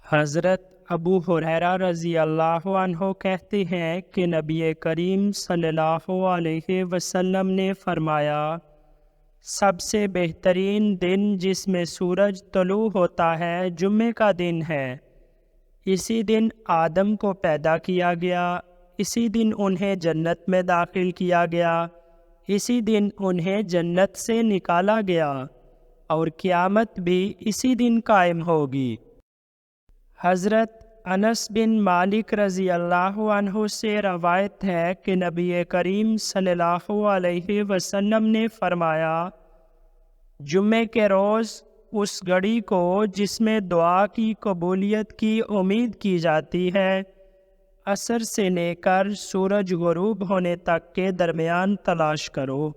حضرت ابو ہریرہ رضی اللہ عنہ کہتے ہیں کہ نبی کریم صلی اللہ علیہ وسلم نے فرمایا، سب سے بہترین دن جس میں سورج طلوع ہوتا ہے جمعے کا دن ہے۔ اسی دن آدم کو پیدا کیا گیا، اسی دن انہیں جنت میں داخل کیا گیا، اسی دن انہیں جنت سے نکالا گیا، اور قیامت بھی اسی دن قائم ہوگی۔ حضرت انس بن مالک رضی اللہ عنہ سے روایت ہے کہ نبی کریم صلی اللہ علیہ وسلم نے فرمایا، جمعے کے روز اس گھڑی کو جس میں دعا کی قبولیت کی امید کی جاتی ہے، عصر سے لے کر سورج غروب ہونے تک کے درمیان تلاش کرو۔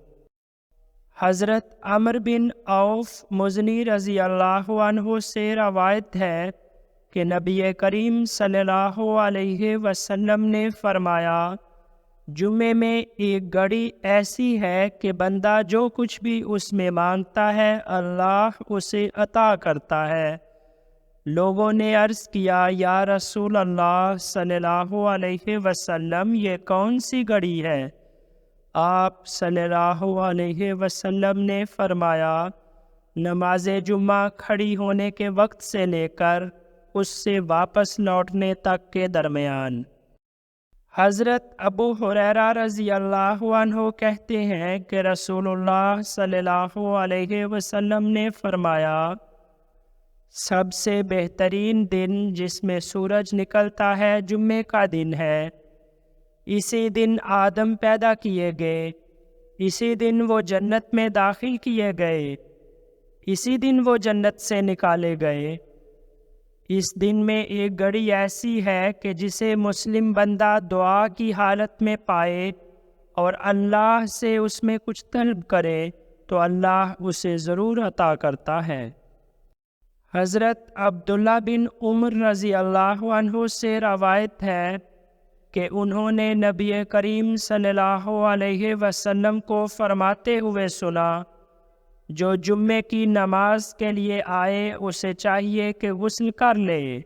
حضرت عمرو بن عوف مزنی رضی اللہ عنہ سے روایت ہے کہ نبی کریم صلی اللہ علیہ وسلم نے فرمایا، جمعے میں ایک گھڑی ایسی ہے کہ بندہ جو کچھ بھی اس میں مانگتا ہے اللہ اسے عطا کرتا ہے۔ لوگوں نے عرض کیا، یا رسول اللہ صلی اللہ علیہ وسلم، یہ کون سی گھڑی ہے؟ آپ صلی اللہ علیہ وسلم نے فرمایا، نماز جمعہ کھڑی ہونے کے وقت سے لے کر اس سے واپس لوٹنے تک کے درمیان۔ حضرت ابو ہریرہ رضی اللہ عنہ کہتے ہیں کہ رسول اللہ صلی اللہ علیہ وسلم نے فرمایا، سب سے بہترین دن جس میں سورج نکلتا ہے جمعے کا دن ہے۔ اسی دن آدم پیدا کیے گئے، اسی دن وہ جنت میں داخل کیے گئے، اسی دن وہ جنت سے نکالے گئے۔ اس دن میں ایک گھڑی ایسی ہے کہ جسے مسلم بندہ دعا کی حالت میں پائے اور اللہ سے اس میں کچھ طلب کرے تو اللہ اسے ضرور عطا کرتا ہے۔ حضرت عبداللہ بن عمر رضی اللہ عنہ سے روایت ہے کہ انہوں نے نبی کریم صلی اللہ علیہ وسلم کو فرماتے ہوئے سنا، جو جمعے کی نماز کے لیے آئے اسے چاہیے کہ غسل کر لے۔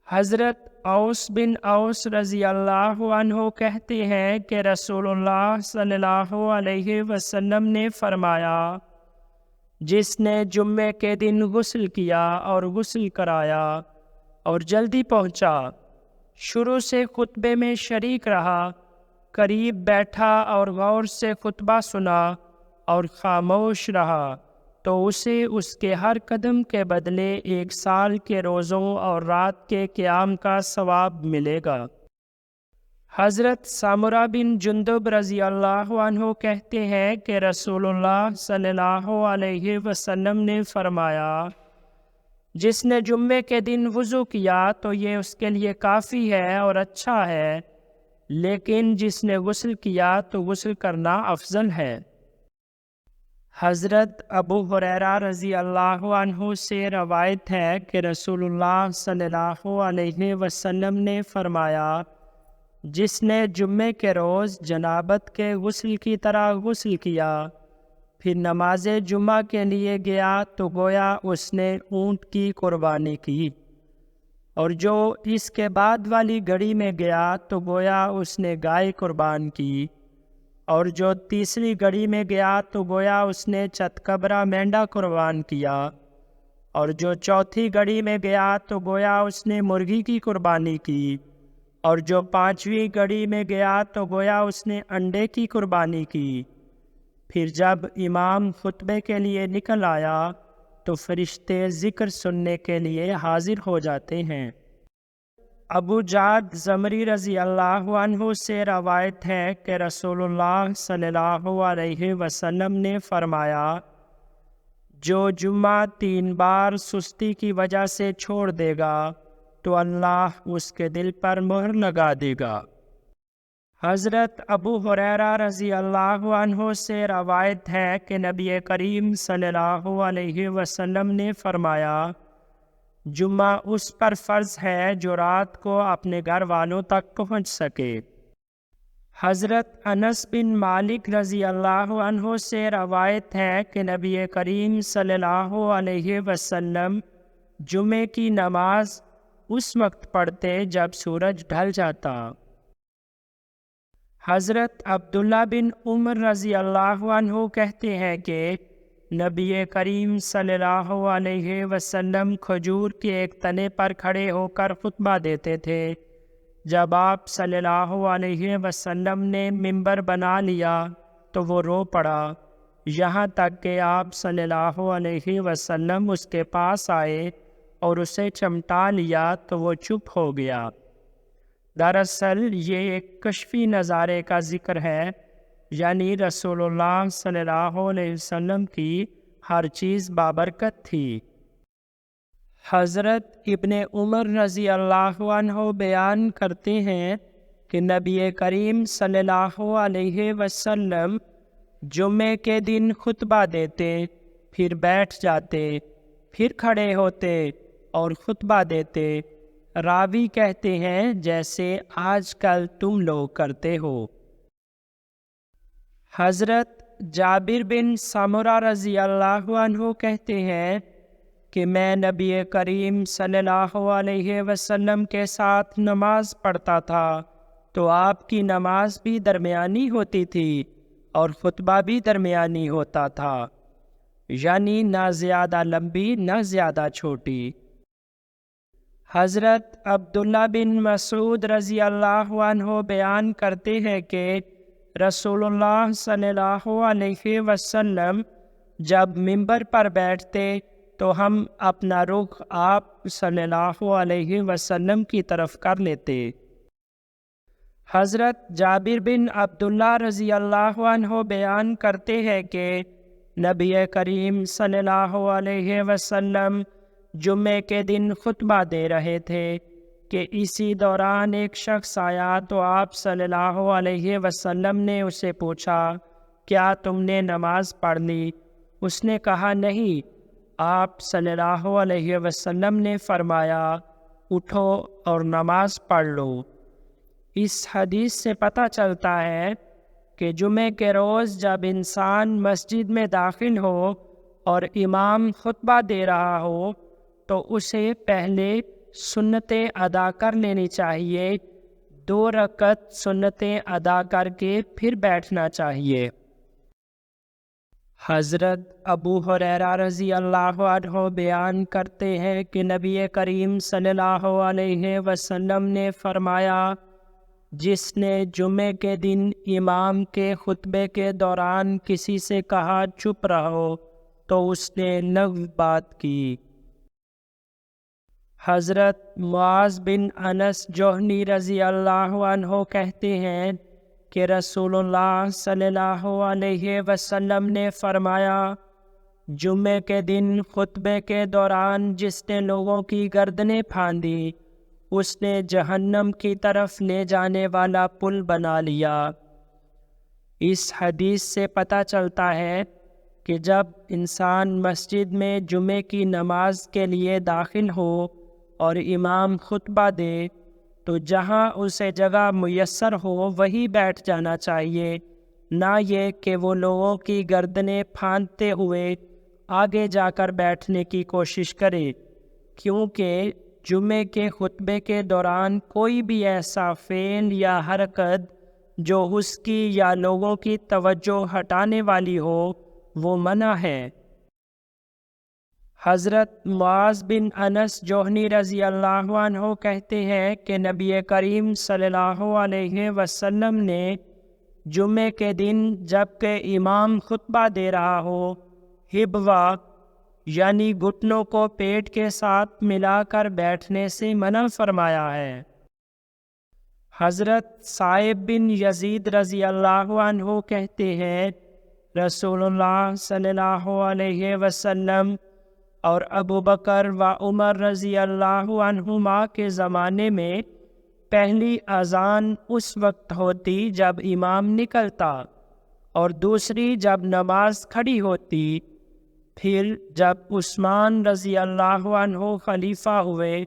حضرت اوس بن اوس رضی اللہ عنہ کہتے ہیں کہ رسول اللہ صلی اللہ علیہ وسلم نے فرمایا، جس نے جمعے کے دن غسل کیا اور غسل کرایا اور جلدی پہنچا، شروع سے خطبے میں شریک رہا، قریب بیٹھا اور غور سے خطبہ سنا اور خاموش رہا، تو اسے اس کے ہر قدم کے بدلے 1 سال کے روزوں اور رات کے قیام کا ثواب ملے گا۔ حضرت سامرہ بن جندب رضی اللہ عنہ کہتے ہیں کہ رسول اللہ صلی اللہ علیہ وسلم نے فرمایا، جس نے جمعے کے دن وضو کیا تو یہ اس کے لیے کافی ہے اور اچھا ہے، لیکن جس نے غسل کیا تو غسل کرنا افضل ہے۔ حضرت ابو ہریرہ رضی اللہ عنہ سے روایت ہے کہ رسول اللہ صلی اللہ علیہ وسلم نے فرمایا، جس نے جمعے کے روز جنابت کے غسل کی طرح غسل کیا، پھر نماز جمعہ کے لیے گیا تو گویا اس نے اونٹ کی قربانی کی، اور جو اس کے بعد والی گھڑی میں گیا تو گویا اس نے گائے قربان کی، اور جو تیسری گھڑی میں گیا تو گویا اس نے چتکبرا مینڈا قربان کیا، اور جو چوتھی گھڑی میں گیا تو گویا اس نے مرغی کی قربانی کی، اور جو 5ویں گھڑی میں گیا تو گویا اس نے انڈے کی قربانی کی۔ پھر جب امام خطبے کے لیے نکل آیا تو فرشتے ذکر سننے کے لیے حاضر ہو جاتے ہیں۔ ابو جعد زمری رضی اللہ عنہ سے روایت ہے کہ رسول اللہ صلی اللہ علیہ وسلم نے فرمایا، جو جمعہ 3 بار سستی کی وجہ سے چھوڑ دے گا تو اللہ اس کے دل پر مہر لگا دے گا۔ حضرت ابو ہریرہ رضی اللہ عنہ سے روایت ہے کہ نبی کریم صلی اللہ علیہ وسلم نے فرمایا، جمعہ اس پر فرض ہے جو رات کو اپنے گھر والوں تک پہنچ سکے۔ حضرت انس بن مالک رضی اللہ عنہ سے روایت ہے کہ نبی کریم صلی اللہ علیہ وسلم جمعے کی نماز اس وقت پڑھتے جب سورج ڈھل جاتا۔ حضرت عبداللہ بن عمر رضی اللہ عنہ کہتے ہیں کہ نبی کریم صلی اللہ علیہ وسلم کھجور کے ایک تنے پر کھڑے ہو کر خطبہ دیتے تھے۔ جب آپ صلی اللہ علیہ وسلم نے منبر بنا لیا تو وہ رو پڑا، یہاں تک کہ آپ صلی اللہ علیہ وسلم اس کے پاس آئے اور اسے چمٹا لیا تو وہ چپ ہو گیا۔ دراصل یہ ایک کشفی نظارے کا ذکر ہے، یعنی رسول اللہ صلی اللہ علیہ وسلم کی ہر چیز بابرکت تھی۔ حضرت ابن عمر رضی اللہ عنہ بیان کرتے ہیں کہ نبی کریم صلی اللہ علیہ وسلم جمعے کے دن خطبہ دیتے، پھر بیٹھ جاتے، پھر کھڑے ہوتے اور خطبہ دیتے۔ راوی کہتے ہیں جیسے آج کل تم لوگ کرتے ہو۔ حضرت جابر بن سمرہ رضی اللہ عنہ کہتے ہیں کہ میں نبی کریم صلی اللہ علیہ وسلم کے ساتھ نماز پڑھتا تھا تو آپ کی نماز بھی درمیانی ہوتی تھی اور خطبہ بھی درمیانی ہوتا تھا، یعنی نہ زیادہ لمبی نہ زیادہ چھوٹی۔ حضرت عبداللہ بن مسعود رضی اللہ عنہ بیان کرتے ہیں کہ رسول اللہ صلی اللہ علیہ وسلم جب منبر پر بیٹھتے تو ہم اپنا رخ آپ صلی اللہ علیہ وسلم کی طرف کر لیتے۔ حضرت جابر بن عبداللہ رضی اللہ عنہ بیان کرتے ہیں کہ نبی کریم صلی اللہ علیہ وسلم جمعے کے دن خطبہ دے رہے تھے کہ اسی دوران ایک شخص آیا تو آپ صلی اللہ علیہ وسلم نے اسے پوچھا، کیا تم نے نماز پڑھ لی؟ اس نے کہا نہیں۔ آپ صلی اللہ علیہ وسلم نے فرمایا، اٹھو اور نماز پڑھ لو۔ اس حدیث سے پتہ چلتا ہے کہ جمعے کے روز جب انسان مسجد میں داخل ہو اور امام خطبہ دے رہا ہو تو اسے پہلے سنتیں ادا کر لینی چاہیے، 2 رکعت سنتیں ادا کر کے پھر بیٹھنا چاہیے۔ حضرت ابو ہریرہ رضی اللہ عنہ بیان کرتے ہیں کہ نبی کریم صلی اللہ علیہ وسلم نے فرمایا، جس نے جمعے کے دن امام کے خطبے کے دوران کسی سے کہا چپ رہو تو اس نے لغو بات کی۔ حضرت معاذ بن انس جوہنی رضی اللہ عنہ کہتے ہیں کہ رسول اللہ صلی اللہ علیہ وسلم نے فرمایا، جمعے کے دن خطبے کے دوران جس نے لوگوں کی گردنیں پھاندی اس نے جہنم کی طرف لے جانے والا پل بنا لیا۔ اس حدیث سے پتہ چلتا ہے کہ جب انسان مسجد میں جمعے کی نماز کے لیے داخل ہو اور امام خطبہ دے تو جہاں اسے جگہ میسر ہو وہیں بیٹھ جانا چاہیے، نہ یہ کہ وہ لوگوں کی گردنیں پھاندتے ہوئے آگے جا کر بیٹھنے کی کوشش کرے، کیونکہ جمعے کے خطبے کے دوران کوئی بھی ایسا فعل یا حرکت جو اس کی یا لوگوں کی توجہ ہٹانے والی ہو وہ منع ہے۔ حضرت معاذ بن انس جوہنی رضی اللہ عنہ کہتے ہیں کہ نبی کریم صلی اللہ علیہ وسلم نے جمعے کے دن جب کہ امام خطبہ دے رہا ہو ہبوا یعنی گھٹنوں کو پیٹ کے ساتھ ملا کر بیٹھنے سے منع فرمایا ہے۔ حضرت صائب بن یزید رضی اللہ عنہ کہتے ہیں رسول اللہ صلی اللہ علیہ وسلم اور ابو بکر و عمر رضی اللہ عنہما کے زمانے میں پہلی اذان اس وقت ہوتی جب امام نکلتا اور دوسری جب نماز کھڑی ہوتی، پھر جب عثمان رضی اللہ عنہ خلیفہ ہوئے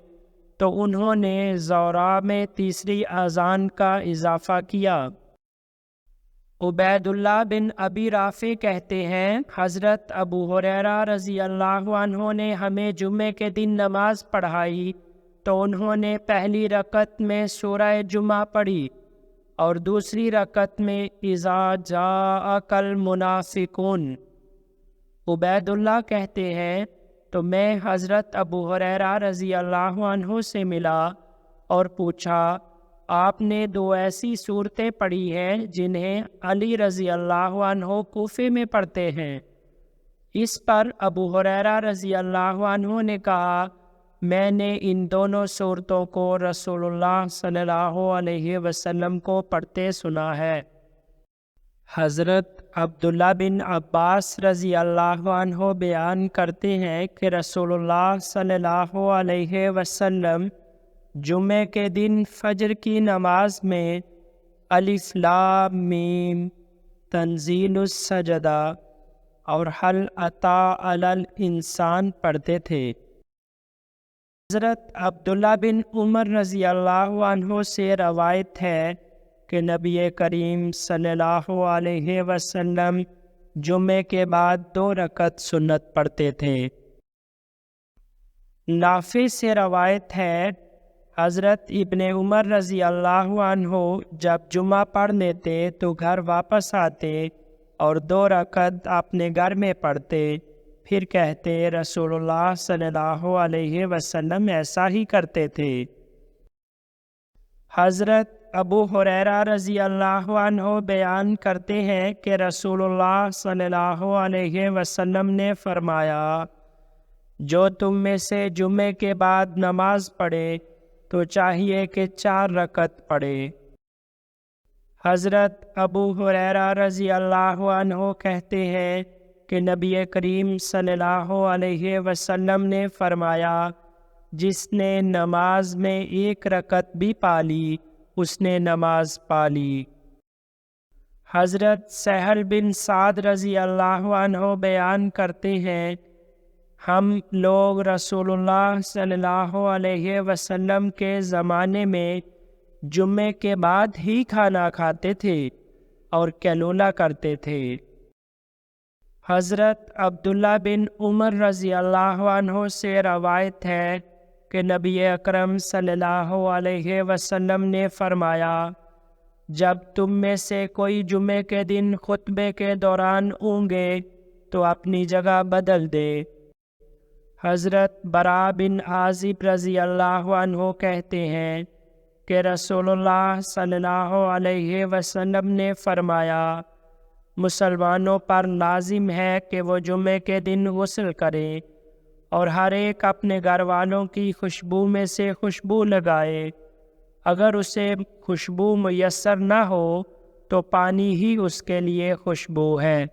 تو انہوں نے زورا میں تیسری اذان کا اضافہ کیا۔ عبید اللہ بن ابی رافع کہتے ہیں حضرت ابو ہریرہ رضی اللہ عنہ نے ہمیں جمعے کے دن نماز پڑھائی تو تو انہوں نے پہلی رکعت میں سورہ جمعہ پڑھی اور دوسری رکعت میں اذا جاءک المنافقون۔ عبید اللہ کہتے ہیں تو میں حضرت ابو ہریرہ رضی اللہ عنہ سے ملا اور پوچھا، آپ نے دو ایسی صورتیں پڑھی ہیں جنہیں علی رضی اللہ عنہ کوفے میں پڑھتے ہیں۔ اس پر ابو ہریرہ رضی اللہ عنہ نے کہا، میں نے ان دونوں صورتوں کو رسول اللہ صلی اللہ علیہ وسلم کو پڑھتے سنا ہے۔ حضرت عبداللہ بن عباس رضی اللہ عنہ بیان کرتے ہیں کہ رسول اللہ صلی اللہ علیہ وسلم جمعے کے دن فجر کی نماز میں الف لام میم، تنزیل السجدہ اور هل اتی علی الانسان پڑھتے تھے۔ حضرت عبداللہ بن عمر رضی اللہ عنہ سے روایت ہے کہ نبی کریم صلی اللہ علیہ وسلم جمعے کے بعد 2 رکعت سنت پڑھتے تھے۔ نافع سے روایت ہے، حضرت ابن عمر رضی اللہ عنہ جب جمعہ پڑھ لیتے تو گھر واپس آتے اور 2 رکعت اپنے گھر میں پڑھتے، پھر کہتے رسول اللہ صلی اللہ علیہ وسلم ایسا ہی کرتے تھے۔ حضرت ابو ہریرہ رضی اللہ عنہ بیان کرتے ہیں کہ رسول اللہ صلی اللہ علیہ وسلم نے فرمایا، جو تم میں سے جمعے کے بعد نماز پڑھے تو چاہیے کہ 4 رکعت پڑھے۔ حضرت ابو ہریرہ رضی اللہ عنہ کہتے ہیں کہ نبی کریم صلی اللہ علیہ وسلم نے فرمایا، جس نے نماز میں 1 رکعت بھی پالی اس نے نماز پالی۔ حضرت سہل بن سعد رضی اللہ عنہ بیان کرتے ہیں، ہم لوگ رسول اللہ صلی اللہ علیہ وسلم کے زمانے میں جمعے کے بعد ہی کھانا کھاتے تھے اور کیلولا کرتے تھے۔ حضرت عبداللہ بن عمر رضی اللہ عنہ سے روایت ہے کہ نبی اکرم صلی اللہ علیہ وسلم نے فرمایا، جب تم میں سے کوئی جمعے کے دن خطبے کے دوران اونگے تو اپنی جگہ بدل دے۔ حضرت براء بن عازب رضی اللہ عنہ کہتے ہیں کہ رسول اللہ صلی اللہ علیہ وسلم نے فرمایا، مسلمانوں پر لازم ہے کہ وہ جمعے کے دن غسل کریں اور ہر ایک اپنے گھر والوں کی خوشبو میں سے خوشبو لگائے، اگر اسے خوشبو میسر نہ ہو تو پانی ہی اس کے لیے خوشبو ہے۔